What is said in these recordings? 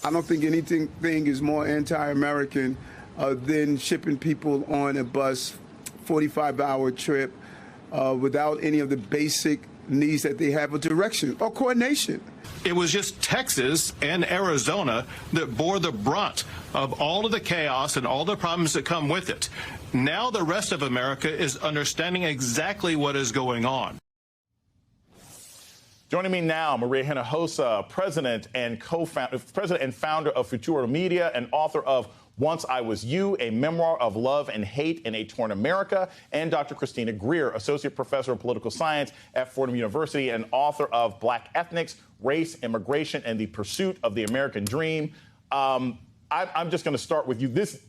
I don't think anything is more anti-American than shipping people on a bus, 45-hour trip, without any of the basic needs that they have of direction or coordination. It was just Texas and Arizona that bore the brunt of all of the chaos and all the problems that come with it. Now the rest of America is understanding exactly what is going on. Joining me now, Maria Hinojosa, president and founder of Futuro Media and author of Once I Was You, a memoir of love and hate in a torn America, and Dr. Christina Greer, associate professor of political science at Fordham University and author of Black Ethnics, Race, Immigration, and the Pursuit of the American Dream. I'm just going to start with you. This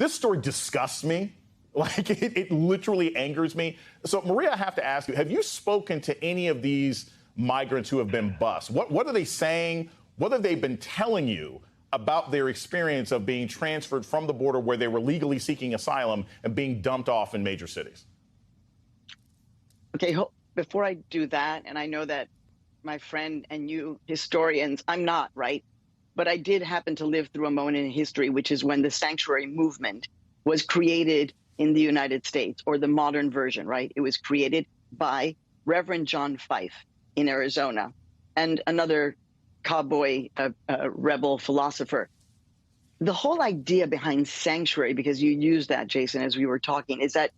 story disgusts me. Like, it literally angers me. So, Maria, I have to ask you, have you spoken to any of these migrants who have been bused? What are they saying? What have they been telling you about their experience of being transferred from the border where they were legally seeking asylum and being dumped off in major cities? Okay, before I do that, and I know that my friend and you historians, I'm not, right? But I did happen to live through a moment in history, which is when the sanctuary movement was created in the United States, or the modern version, right? It was created by Reverend John Fife in Arizona and another cowboy, rebel philosopher. The whole idea behind sanctuary, because you used that, Jason, as we were talking, is that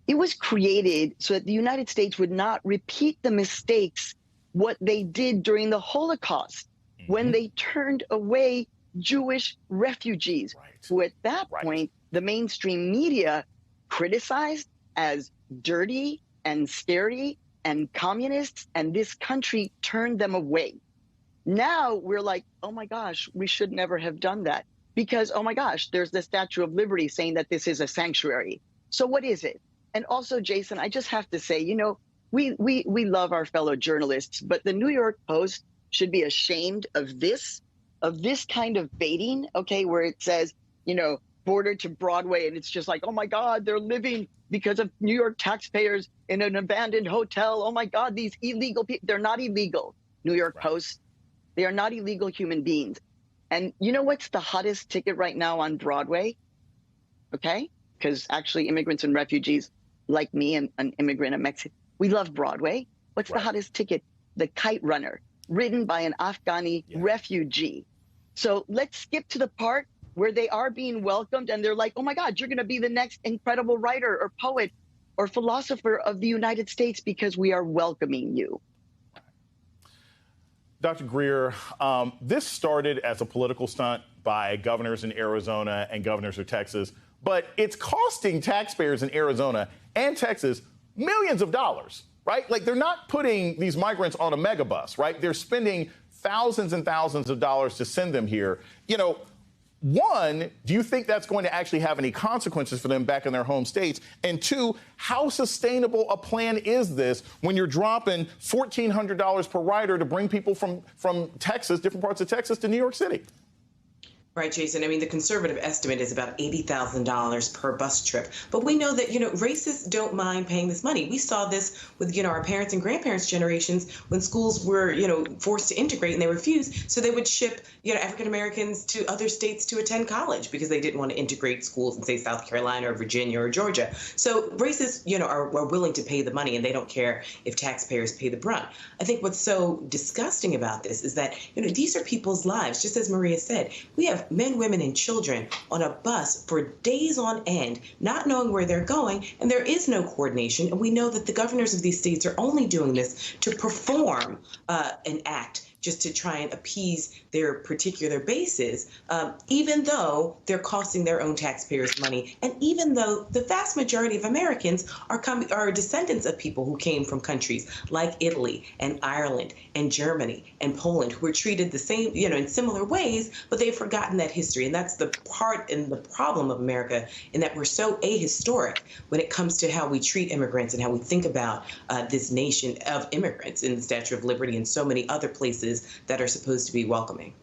it was created so that the United States would not repeat the mistakes, what they did during the Holocaust, when they turned away Jewish refugees, who at that point, the mainstream media criticized as dirty and scary and communists, and this country turned them away. Now we're like, oh my gosh, we should never have done that, because, oh my gosh, there's the Statue of Liberty saying that this is a sanctuary. So what is it? And also, Jason, I just have to say, you know, we love our fellow journalists, but the New York Post should be ashamed of this kind of baiting, okay, where it says, you know, border to Broadway, and it's just like, oh my God, they're living because of New York taxpayers in an abandoned hotel. Oh my God, these illegal people, they're not illegal, New York Post. They are not illegal human beings. And you know what's the hottest ticket right now on Broadway? Okay, because actually immigrants and refugees like me, and an immigrant, a Mexican, we love Broadway. What's the hottest ticket? The Kite Runner, written by an Afghani refugee. So let's skip to the part where they are being welcomed and they're like, oh my God, you're gonna be the next incredible writer or poet or philosopher of the United States because we are welcoming you. Dr. Greer, this started as a political stunt by governors in Arizona and governors of Texas, but it's costing taxpayers in Arizona and Texas millions of dollars, right? Like, they're not putting these migrants on a megabus, right? They're spending thousands and thousands of dollars to send them here. You know, one, do you think that's going to actually have any consequences for them back in their home states? And two, how sustainable a plan is this when you're dropping $1,400 per rider to bring people from Texas, different parts of Texas, to New York City? Right, Jason. I mean, the conservative estimate is about $80,000 per bus trip. But we know that, you know, racists don't mind paying this money. We saw this with, you know, our parents' and grandparents' generations when schools were, you know, forced to integrate and they refused. So they would ship, you know, African Americans to other states to attend college because they didn't want to integrate schools in, say, South Carolina or Virginia or Georgia. So racists, you know, are willing to pay the money and they don't care if taxpayers pay the brunt. I think what's so disgusting about this is that, you know, these are people's lives. Just as Maria said, we have men, women, and children on a bus for days on end, not knowing where they're going, and there is no coordination. And we know that the governors of these states are only doing this to perform an act, just to try and appease their particular bases, even though they're costing their own taxpayers money, and even though the vast majority of Americans are descendants of people who came from countries like Italy and Ireland and Germany and Poland, who were treated the same, you know, in similar ways, but they've forgotten that history. And that's the part and the problem of America, in that we're so ahistoric when it comes to how we treat immigrants and how we think about this nation of immigrants in the Statue of Liberty and so many other places that are supposed to be welcoming.